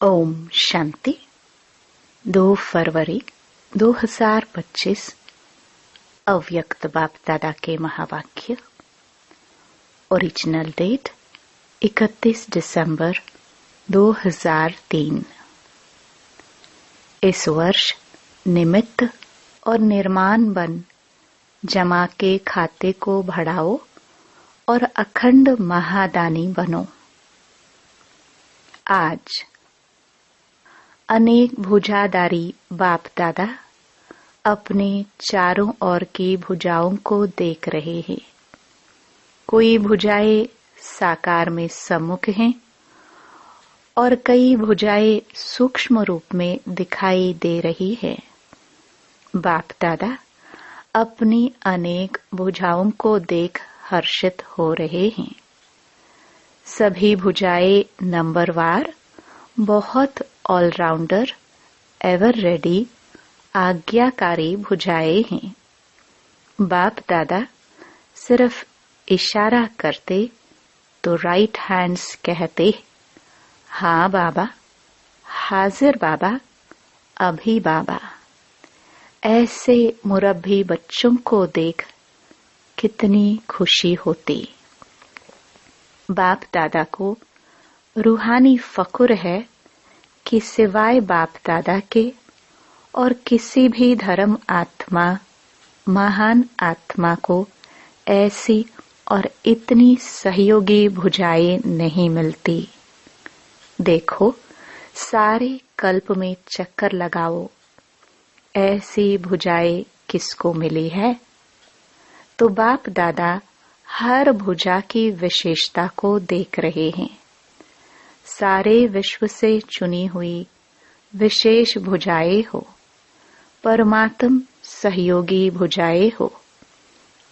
ओम शांति। 2 फरवरी 2025 अव्यक्त बाप दादा के महावाक्य। ओरिजिनल डेट 31 दिसंबर 2003। इस वर्ष निमित्त और निर्माण बन जमा के खाते को बढ़ाओ और अखंड महादानी बनो। आज अनेक भुजाधारी बाप दादा अपने चारों ओर की भुजाओं को देख रहे हैं। कोई भुजाएं साकार में सम्मुख हैं और कई भुजाएं सूक्ष्म रूप में दिखाई दे रही है। बाप दादा अपनी अनेक भुजाओं को देख हर्षित हो रहे हैं। सभी भुजाएं नंबरवार बहुत ऑलराउंडर एवर रेडी आज्ञाकारी भुजाएं हैं। बाप दादा सिर्फ इशारा करते तो राइट हैंड्स कहते, हाँ बाबा, हाजिर बाबा, अभी बाबा। ऐसे मुरब्बी बच्चों को देख कितनी खुशी होती। बाप दादा को रूहानी फक्र है कि सिवाय बाप दादा के और किसी भी धर्म आत्मा, महान आत्मा को ऐसी और इतनी सहयोगी भुजाएं नहीं मिलती। देखो, सारे कल्प में चक्कर लगाओ, ऐसी भुजाएं किसको मिली है? तो बाप दादा हर भुजा की विशेषता को देख रहे हैं। सारे विश्व से चुनी हुई विशेष भुजाएं हो, परमात्म सहयोगी भुजाएं हो।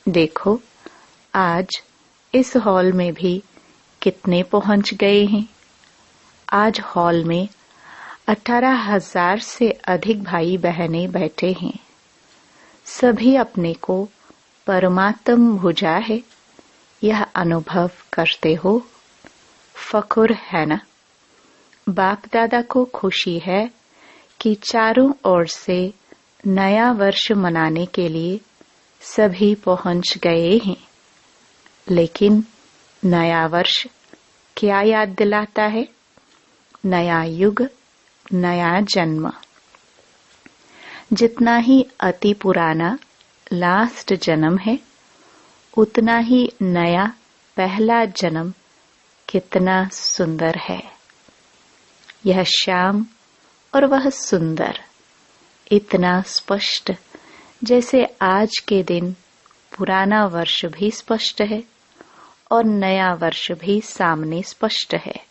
देखो, आज इस हॉल में भी कितने पहुंच गए हैं। आज हॉल में 18,000 से अधिक भाई बहनें बैठे हैं। सभी अपने को परमात्म भुजा है यह अनुभव करते हो। फक्र है ना? बाप दादा को खुशी है कि चारों ओर से नया वर्ष मनाने के लिए सभी पहुंच गए हैं। लेकिन नया वर्ष क्या याद दिलाता है? नया युग, नया जन्म। जितना ही अति पुराना लास्ट जन्म है, उतना ही नया पहला जन्म कितना सुंदर है। यह श्याम और वह सुंदर, इतना स्पष्ट जैसे आज के दिन पुराना वर्ष भी स्पष्ट है और नया वर्ष भी सामने स्पष्ट है।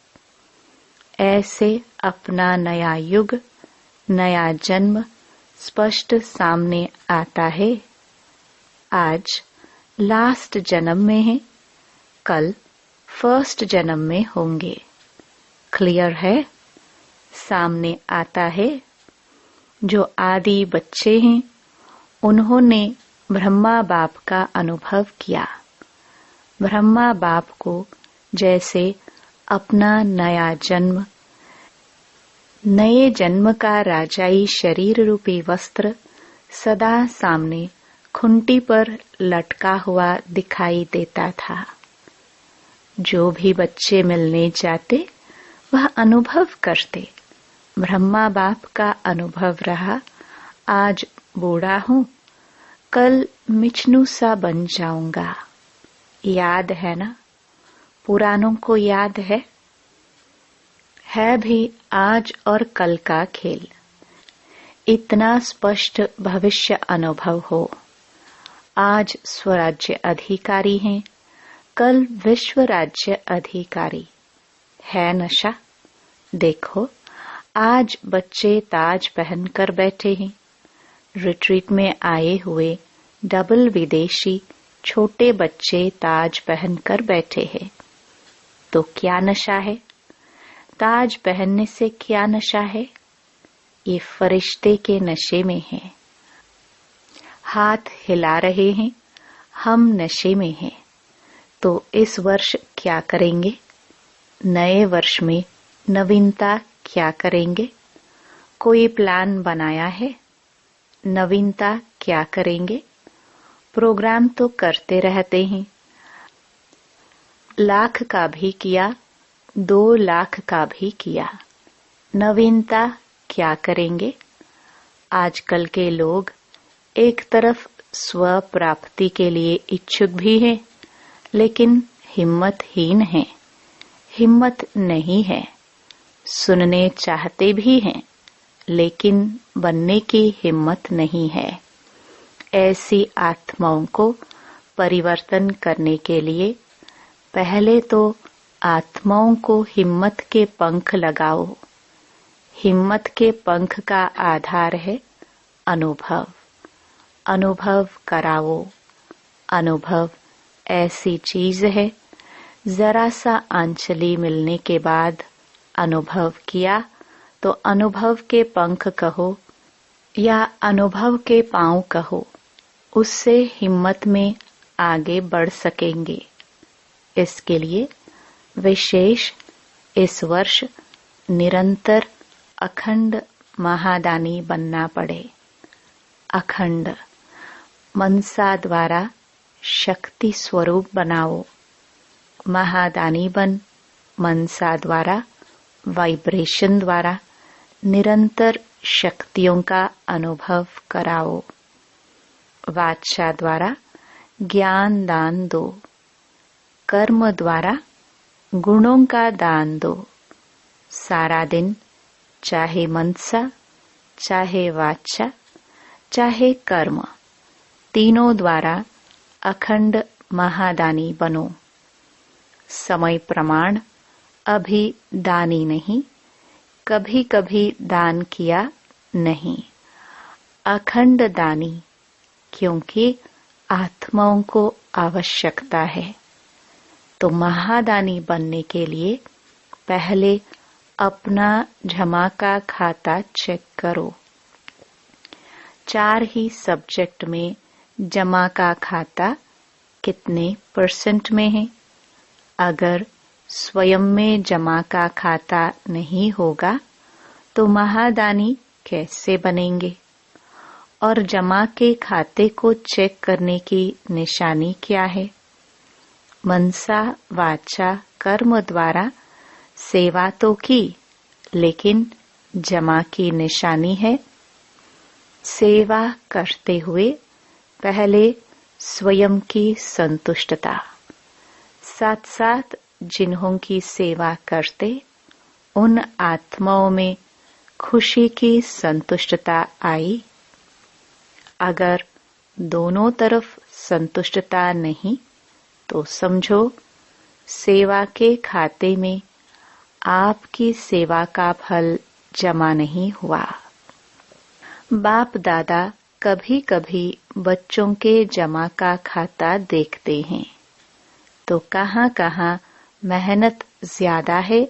ऐसे अपना नया युग, नया जन्म स्पष्ट सामने आता है। आज लास्ट जन्म में है, कल फर्स्ट जन्म में होंगे। क्लियर है? सामने आता है। जो आदि बच्चे हैं, उन्होंने ब्रह्मा बाप का अनुभव किया। ब्रह्मा बाप को जैसे अपना नया जन्म, नए जन्म का राजाई शरीर रूपी वस्त्र सदा सामने खुंटी पर लटका हुआ दिखाई देता था। जो भी बच्चे मिलने जाते वह अनुभव करते। ब्रह्मा बाप का अनुभव रहा, आज बूढ़ा हूँ, कल मिचनू सा बन जाऊंगा। याद है ना? पुरानों को याद है भी आज और कल का खेल। इतना स्पष्ट भविष्य अनुभव हो। आज स्वराज्य अधिकारी हैं, कल विश्व राज्य अधिकारी है। नशा देखो, आज बच्चे ताज पहनकर बैठे हैं। रिट्रीट में आए हुए डबल विदेशी छोटे बच्चे ताज पहनकर बैठे हैं। तो क्या नशा है? ताज पहनने से क्या नशा है? ये फरिश्ते के नशे में है। हाथ हिला रहे हैं, हम नशे में हैं। तो इस वर्ष क्या करेंगे? नए वर्ष में नवीनता क्या करेंगे? कोई प्लान बनाया है? नवीनता क्या करेंगे? प्रोग्राम तो करते रहते हैं। 1,00,000 का भी किया, 2,00,000 का भी किया। नवीनता क्या करेंगे? आजकल के लोग एक तरफ स्व प्राप्ति के लिए इच्छुक भी हैं, लेकिन हिम्मतहीन हैं। हिम्मत नहीं है। सुनने चाहते भी हैं, लेकिन बनने की हिम्मत नहीं है। ऐसी आत्माओं को परिवर्तन करने के लिए पहले तो आत्माओं को हिम्मत के पंख लगाओ। हिम्मत के पंख का आधार है अनुभव। अनुभव कराओ। अनुभव ऐसी चीज है, जरा सा आंचली मिलने के बाद अनुभव किया तो अनुभव के पंख कहो या अनुभव के पांव कहो, उससे हिम्मत में आगे बढ़ सकेंगे। इसके लिए विशेष इस वर्ष निरंतर अखंड महादानी बनना पड़े। अखंड मनसा द्वारा शक्ति स्वरूप बनाओ। महादानी बन मनसा द्वारा वाइब्रेशन द्वारा निरंतर शक्तियों का अनुभव कराओ। वाचा द्वारा ज्ञान दान दो। कर्म द्वारा गुणों का दान दो। सारा दिन चाहे मनसा, चाहे वाचा, चाहे कर्म, तीनों द्वारा अखंड महादानी बनो। समय प्रमाण अभी दानी नहीं, कभी कभी दान किया नहीं, अखंड दानी, क्योंकि आत्माओं को आवश्यकता है। तो महादानी बनने के लिए पहले अपना जमा का खाता चेक करो। 4 ही सब्जेक्ट में जमा का खाता कितने % में है? अगर स्वयं में जमा का खाता नहीं होगा तो महादानी कैसे बनेंगे? और जमा के खाते को चेक करने की निशानी क्या है? मनसा वाचा कर्म द्वारा सेवा तो की, लेकिन जमा की निशानी है। सेवा करते हुए पहले स्वयं की संतुष्टता, साथ साथ जिन्हों की सेवा करते उन आत्माओं में खुशी की संतुष्टता आई। अगर दोनों तरफ संतुष्टता नहीं तो समझो सेवा के खाते में आपकी सेवा का फल जमा नहीं हुआ। बाप दादा कभी कभी बच्चों के जमा का खाता देखते हैं तो कहाँ कहाँ मेहनत ज्यादा है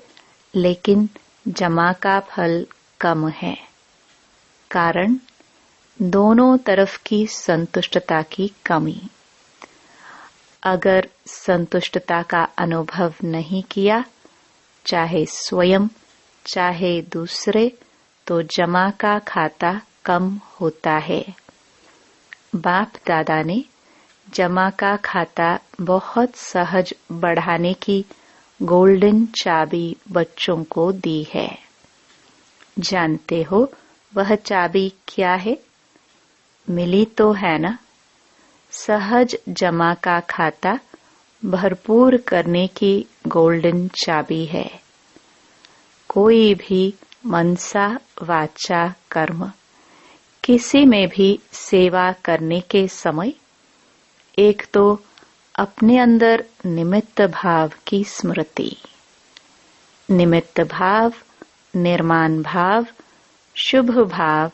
लेकिन जमा का फल कम है। कारण दोनों तरफ की संतुष्टता की कमी। अगर संतुष्टता का अनुभव नहीं किया, चाहे स्वयं चाहे दूसरे, तो जमा का खाता कम होता है। बाप दादा ने जमा का खाता बहुत सहज बढ़ाने की गोल्डन चाबी बच्चों को दी है। जानते हो वह चाबी क्या है? मिली तो है ना? सहज जमा का खाता भरपूर करने की गोल्डन चाबी है। कोई भी मनसा वाचा कर्म किसी में भी सेवा करने के समय एक तो अपने अंदर निमित्त भाव की स्मृति, निमित्त भाव, निर्माण भाव, शुभ भाव,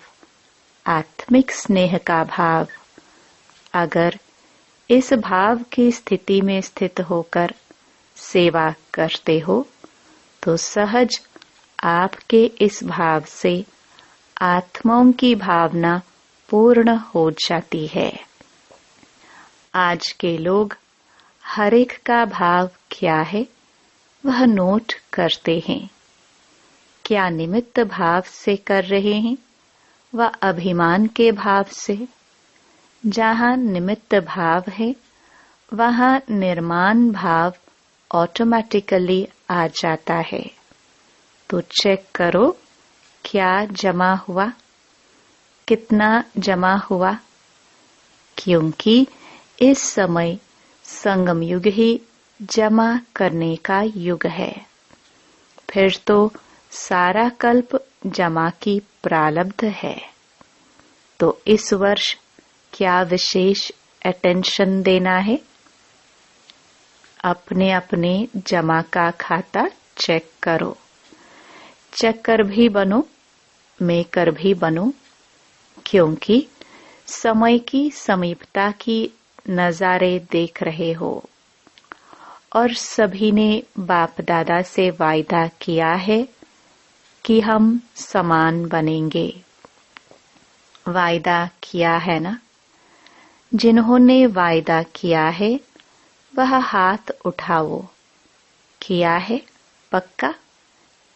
आत्मिक स्नेह का भाव। अगर इस भाव की स्थिति में स्थित होकर सेवा करते हो तो सहज आपके इस भाव से आत्माओं की भावना पूर्ण हो जाती है। आज के लोग हर एक का भाव क्या है वह नोट करते हैं। क्या निमित्त भाव से कर रहे हैं व अभिमान के भाव से? जहाँ निमित्त भाव है वहाँ निर्माण भाव ऑटोमेटिकली आ जाता है। तो चेक करो क्या जमा हुआ, कितना जमा हुआ, क्योंकि इस समय संगम युग ही जमा करने का युग है। फिर तो सारा कल्प जमा की प्रारब्ध है। तो इस वर्ष क्या विशेष अटेंशन देना है? अपने अपने जमा का खाता चेक करो। चक्कर भी बनो, मेकर भी बनो, क्योंकि समय की समीपता की नजारे देख रहे हो और सभी ने बाप दादा से वायदा किया है कि हम समान बनेंगे। वायदा किया है ना? जिन्होंने वायदा किया है वह हाथ उठाओ। किया है पक्का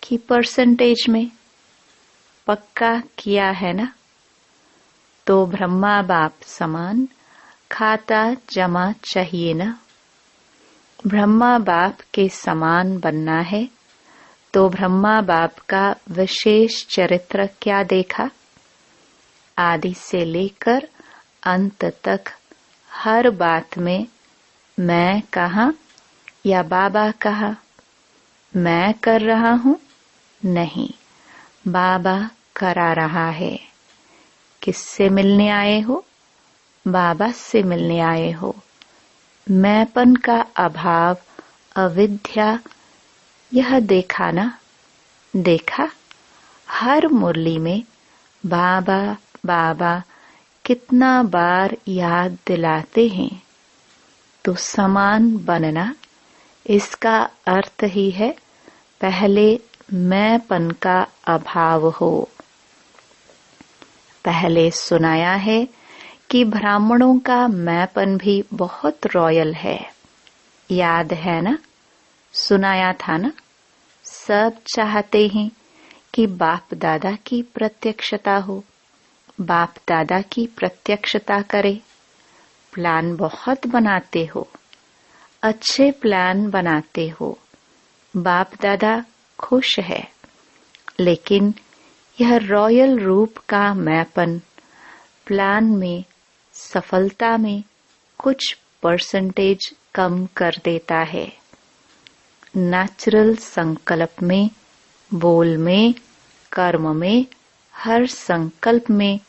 कि परसेंटेज में? पक्का किया है ना? तो ब्रह्मा बाप समान खाता जमा चाहिए ना? ब्रह्मा बाप के समान बनना है तो ब्रह्मा बाप का विशेष चरित्र क्या देखा? आदि से लेकर अंत तक हर बात में मैं कहा या बाबा कहा? मैं कर रहा हूँ? नहीं, बाबा करा रहा है। किससे मिलने आए हो? बाबा से मिलने आए हो। मैंपन का अभाव, अविद्या, यह देखा ना? देखा? हर मुरली में बाबा बाबा कितना बार याद दिलाते हैं। तो समान बनना, इसका अर्थ ही है पहले मैंपन का अभाव हो। पहले सुनाया है कि ब्राह्मणों का मैंपन भी बहुत रॉयल है। याद है ना? सुनाया था ना? सब चाहते हैं कि बाप दादा की प्रत्यक्षता हो, बाप दादा की प्रत्यक्षता करे। प्लान बहुत बनाते हो, अच्छे प्लान बनाते हो, बाप दादा खुश है। लेकिन यह रॉयल रूप का मैंपन प्लान में, सफलता में कुछ परसेंटेज कम कर देता है। नेचुरल संकल्प में, बोल में, कर्म में, हर संकल्प में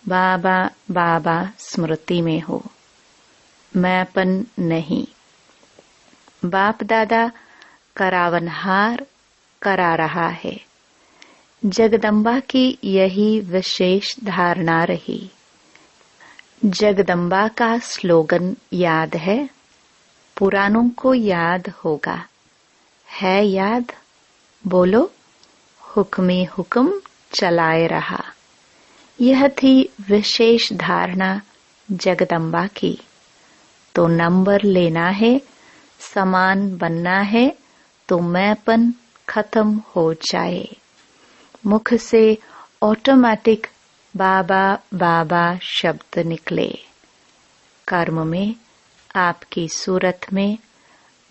बाबा बाबा स्मृति में हो, मैंपन नहीं। बाप दादा करावनहार करा रहा है। जगदम्बा की यही विशेष धारणा रही। जगदम्बा का स्लोगन याद है? पुरानों को याद होगा। है याद? बोलो, हुक्मे हुक्म चलाए रहा। यह थी विशेष धारणा जगदम्बा की। तो नंबर लेना है, समान बनना है तो मैंपन खत्म हो जाए। मुख से ऑटोमेटिक बाबा बाबा शब्द निकले। कर्म में, आपकी सूरत में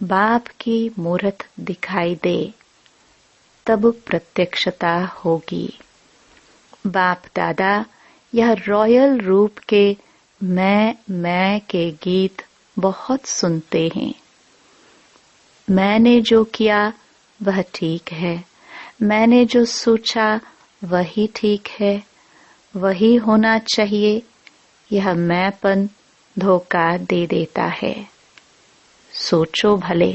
बाप की मूरत दिखाई दे, तब प्रत्यक्षता होगी। बाप दादा यह रॉयल रूप के मैं के गीत बहुत सुनते हैं। मैंने जो किया वह ठीक है, मैंने जो सोचा वही ठीक है, वही होना चाहिए। यह मैंपन धोखा दे देता है। सोचो भले,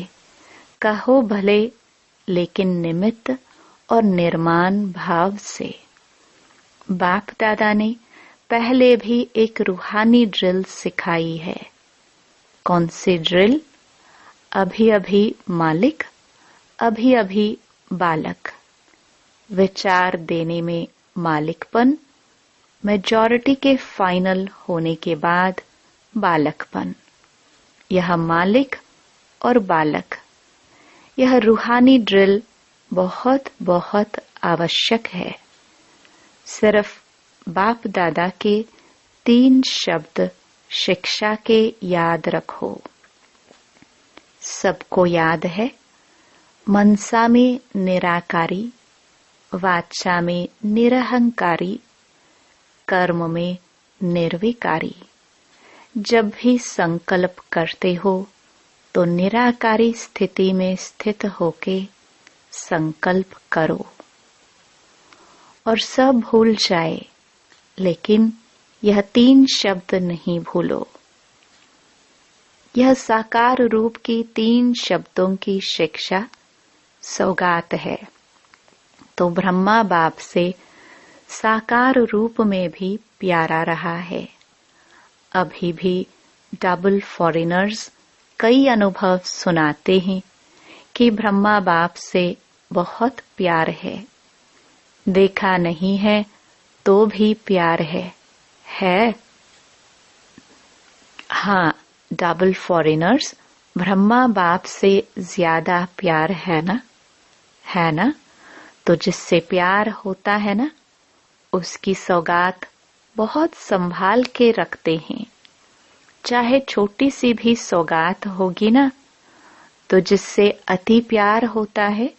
कहो भले, लेकिन निमित्त और निर्माण भाव से। बाप दादा ने पहले भी एक रूहानी ड्रिल सिखाई है। कौन सी ड्रिल? अभी अभी मालिक, अभी अभी बालक। विचार देने में मालिकपन, मेजॉरिटी के फाइनल होने के बाद बालकपन। यह मालिक और बालक, यह रूहानी ड्रिल बहुत बहुत आवश्यक है। सिर्फ बाप दादा के 3 शब्द शिक्षा के याद रखो। सबको याद है, मनसा में निराकारी, वाचा में निरहंकारी, कर्म में निर्विकारी। जब भी संकल्प करते हो तो निराकारी स्थिति में स्थित होके संकल्प करो और सब भूल जाए, लेकिन यह 3 शब्द नहीं भूलो। यह साकार रूप की 3 शब्दों की शिक्षा सौगात है। तो ब्रह्मा बाप से साकार रूप में भी प्यारा रहा है। अभी भी डबल फॉरेनर्स कई अनुभव सुनाते हैं कि ब्रह्मा बाप से बहुत प्यार है। देखा नहीं है तो भी प्यार है? हाँ, डबल फॉरेनर्स ब्रह्मा बाप से ज्यादा प्यार है ना? तो जिससे प्यार होता है ना, उसकी सौगात बहुत संभाल के रखते हैं। चाहे छोटी सी भी सौगात होगी ना, तो जिससे अति प्यार होता है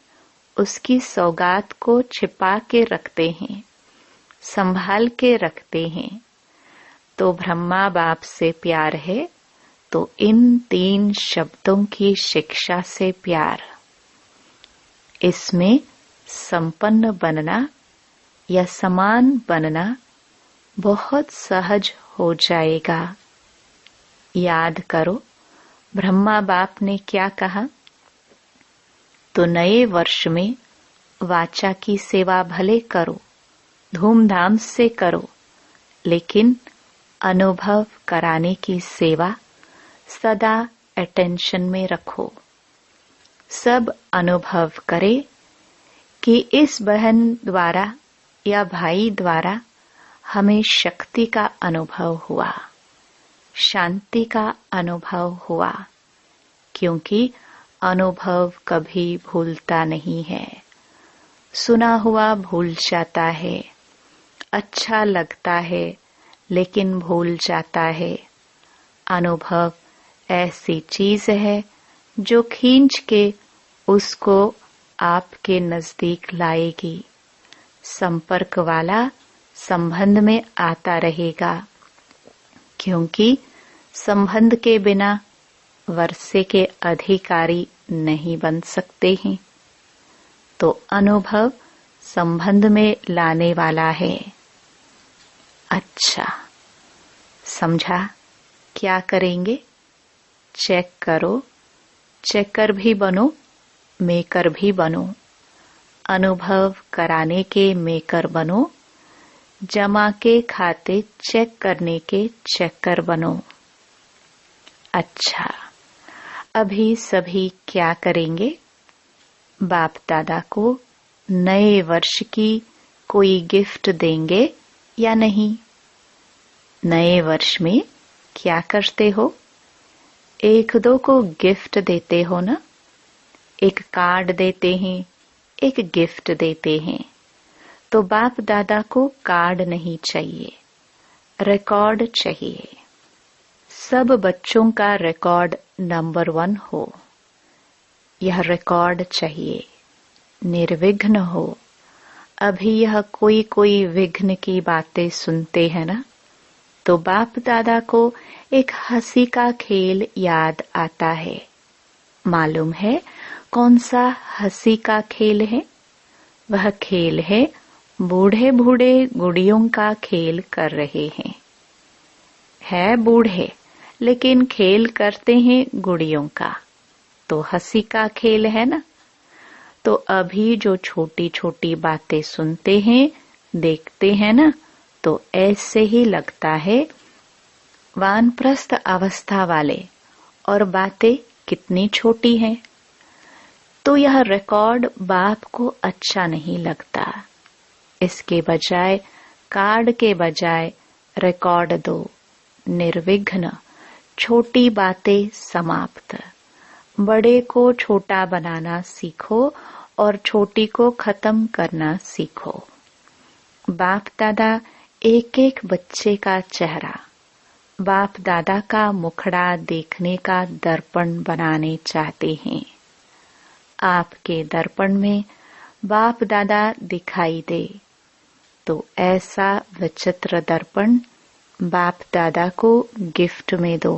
उसकी सौगात को छिपा के रखते हैं, संभाल के रखते हैं। तो ब्रह्मा बाप से प्यार है तो इन 3 शब्दों की शिक्षा से प्यार। इसमें संपन्न बनना या समान बनना बहुत सहज हो जाएगा। याद करो, ब्रह्मा बाप ने क्या कहा? तो नए वर्ष में वाचा की सेवा भले करो, धूमधाम से करो, लेकिन अनुभव कराने की सेवा सदा अटेंशन में रखो। सब अनुभव करे कि इस बहन द्वारा या भाई द्वारा हमें शक्ति का अनुभव हुआ, शांति का अनुभव हुआ, क्योंकि अनुभव कभी भूलता नहीं है। सुना हुआ भूल जाता है, अच्छा लगता है लेकिन भूल जाता है। अनुभव ऐसी चीज है जो खींच के उसको आपके नजदीक लाएगी। संपर्क वाला संबंध में आता रहेगा, क्योंकि संबंध के बिना वर्षे के अधिकारी नहीं बन सकते हैं। तो अनुभव संबंध में लाने वाला है। अच्छा, समझा? क्या करेंगे? चेक करो, चेकर भी बनो, मेकर भी बनो। अनुभव कराने के मेकर बनो, जमा के खाते चेक करने के चेकर बनो। अच्छा, अभी सभी क्या करेंगे? बाप दादा को नए वर्ष की कोई गिफ्ट देंगे या नहीं? नए वर्ष में क्या करते हो? 1-2 को गिफ्ट देते हो ना? एक कार्ड देते हैं, एक गिफ्ट देते हैं। तो बाप दादा को कार्ड नहीं चाहिए, रिकॉर्ड चाहिए। सब बच्चों का रिकॉर्ड नंबर 1 हो। यह रिकॉर्ड चाहिए, निर्विघ्न हो। अभी यह कोई विघ्न की बातें सुनते हैं ना, तो बाप दादा को एक हंसी का खेल याद आता है। मालूम है कौन सा हंसी का खेल है? वह खेल है बूढ़े बूढ़े गुड़ियों का खेल कर रहे हैं। है बूढ़े, लेकिन खेल करते हैं गुड़ियों का, तो हंसी का खेल है ना। तो अभी जो छोटी छोटी बातें सुनते हैं, देखते हैं ना, तो ऐसे ही लगता है वानप्रस्थ अवस्था वाले, और बातें कितनी छोटी हैं। तो यह रिकॉर्ड बाप को अच्छा नहीं लगता। इसके बजाय, कार्ड के बजाय रिकॉर्ड दो, निर्विघ्न, छोटी बातें समाप्त। बड़े को छोटा बनाना सीखो और छोटी को खत्म करना सीखो। बाप दादा एक एक बच्चे का चेहरा बाप दादा का मुखड़ा देखने का दर्पण बनाने चाहते हैं। आपके दर्पण में बाप दादा दिखाई दे तो ऐसा विचित्र दर्पण बाप दादा को गिफ्ट में दो।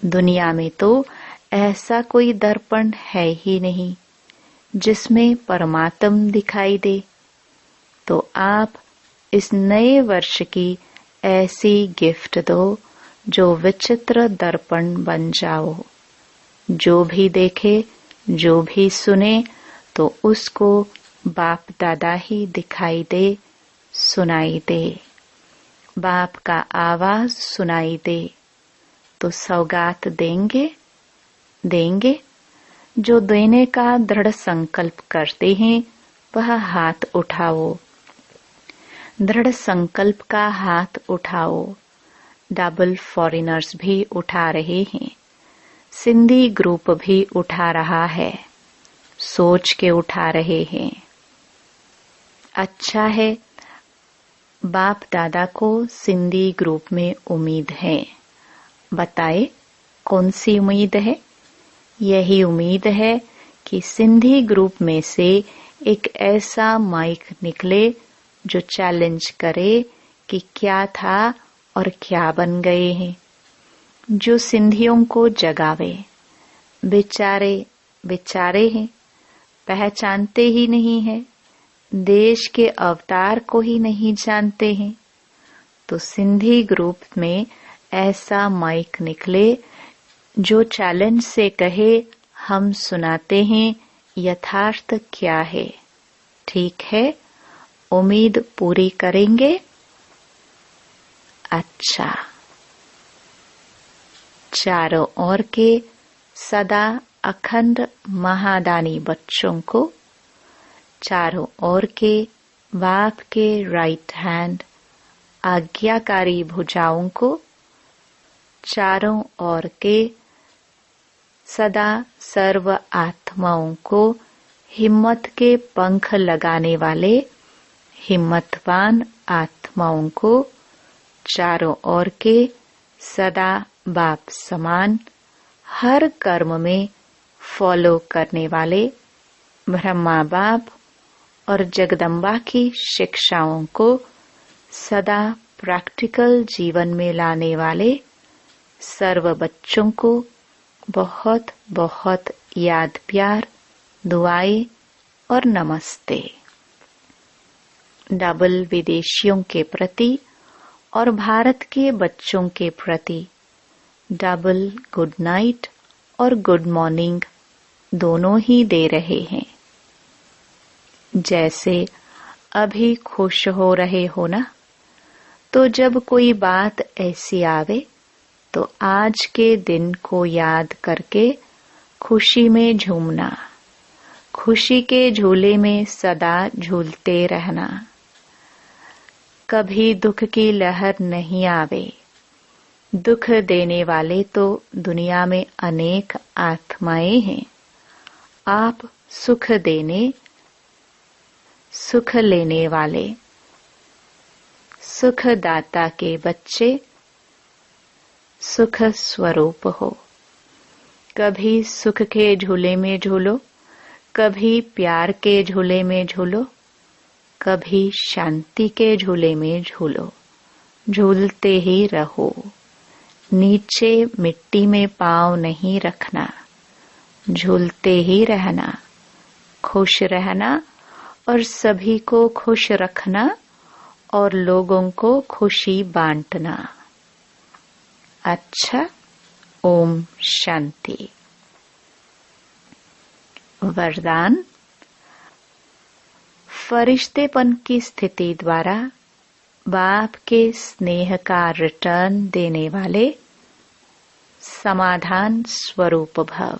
दुनिया में तो ऐसा कोई दर्पण है ही नहीं जिसमें परमात्म दिखाई दे। तो आप इस नए वर्ष की ऐसी गिफ्ट दो जो विचित्र दर्पण बन जाओ। जो भी देखे, जो भी सुने तो उसको बाप दादा ही दिखाई दे, सुनाई दे। बाप का आवाज सुनाई दे तो सौगात देंगे। जो देने का दृढ़ संकल्प करते हैं वह हाथ उठाओ। दृढ़ संकल्प का हाथ उठाओ। डबल फॉरेनर्स भी उठा रहे हैं। सिंधी ग्रुप भी उठा रहा है। सोच के उठा रहे हैं। अच्छा है। बाप दादा को सिंधी ग्रुप में उम्मीद है। बताए कौन सी उम्मीद है? यही उम्मीद है कि सिंधी ग्रुप में से एक ऐसा माइक निकले जो चैलेंज करे कि क्या था और क्या बन गए हैं। जो सिंधियों को जगावे। बेचारे हैं, पहचानते ही नहीं है, देश के अवतार को ही नहीं जानते हैं। तो सिंधी ग्रुप में ऐसा माइक निकले जो चैलेंज से कहे, हम सुनाते हैं यथार्थ क्या है। ठीक है, उम्मीद पूरी करेंगे। अच्छा, चारों ओर के सदा अखंड महादानी बच्चों को, चारों ओर के बाप के राइट हैंड आज्ञाकारी भुजाओं को, चारों ओर के सदा सर्व आत्माओं को, हिम्मत के पंख लगाने वाले हिम्मतवान आत्माओं को, चारों ओर के सदा बाप समान हर कर्म में फॉलो करने वाले ब्रह्मा बाप और जगदम्बा की शिक्षाओं को सदा प्रैक्टिकल जीवन में लाने वाले सर्व बच्चों को बहुत बहुत याद प्यार, दुआएं और नमस्ते। डबल विदेशियों के प्रति और भारत के बच्चों के प्रति डबल गुड नाइट और गुड मॉर्निंग दोनों ही दे रहे हैं। जैसे अभी खुश हो रहे हो ना, तो जब कोई बात ऐसी आवे तो आज के दिन को याद करके खुशी में झूमना, खुशी के झूले में सदा झूलते रहना। कभी दुख की लहर नहीं आवे। दुख देने वाले तो दुनिया में अनेक आत्माएं हैं। आप सुख देने, सुख लेने वाले सुखदाता के बच्चे सुख स्वरूप हो। कभी सुख के झूले में झूलो, कभी प्यार के झूले में झूलो, कभी शांति के झूले में झूलो। झूलते ही रहो। नीचे मिट्टी में पांव नहीं रखना। झूलते ही रहना, खुश रहना और सभी को खुश रखना और लोगों को खुशी बांटना। अच्छा, ओम शांति। वरदान। फरिश्तेपन की स्थिति द्वारा बाप के स्नेह का रिटर्न देने वाले समाधान स्वरूप भव।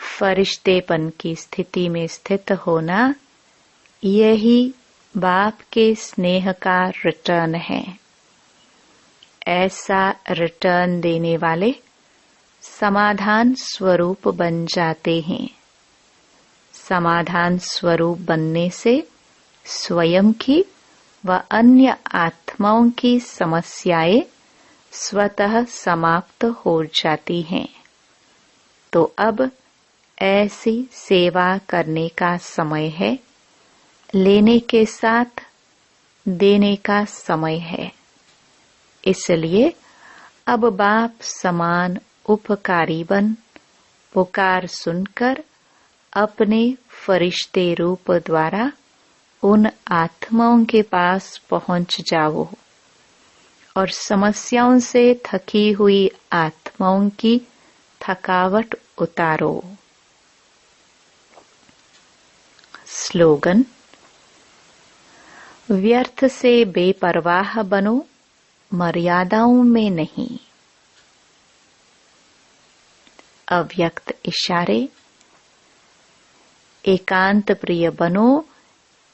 फरिश्तेपन की स्थिति में स्थित होना यही बाप के स्नेह का रिटर्न है। ऐसा रिटर्न देने वाले समाधान स्वरूप बन जाते हैं। समाधान स्वरूप बनने से स्वयं की व अन्य आत्माओं की समस्याएं स्वतः समाप्त हो जाती हैं। तो अब ऐसी सेवा करने का समय है। लेने के साथ देने का समय है। इसलिए अब बाप समान उपकारी बन पुकार सुनकर अपने फरिश्ते रूप द्वारा उन आत्माओं के पास पहुंच जाओ और समस्याओं से थकी हुई आत्माओं की थकावट उतारो। स्लोगन: व्यर्थ से बेपरवाह बनो, मर्यादाओं में नहीं। अव्यक्त इशारे: एकांत प्रिय बनो,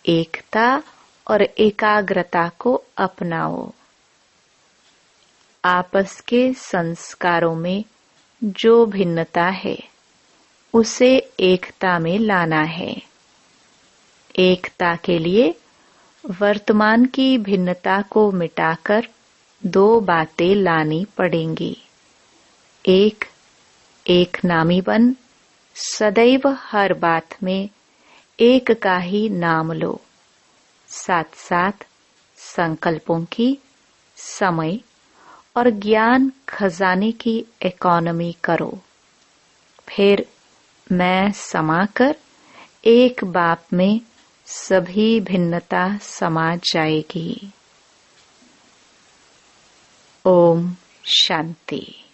एकता और एकाग्रता को अपनाओ। आपस के संस्कारों में जो भिन्नता है उसे एकता में लाना है। एकता के लिए वर्तमान की भिन्नता को मिटाकर दो बातें लानी पड़ेंगी। एक नामी बन सदैव हर बात में एक का ही नाम लो। साथ साथ संकल्पों की, समय और ज्ञान खजाने की इकोनॉमी करो। फिर मैं समाकर एक बाप में सभी भिन्नता समा जाएगी। ओम शांति।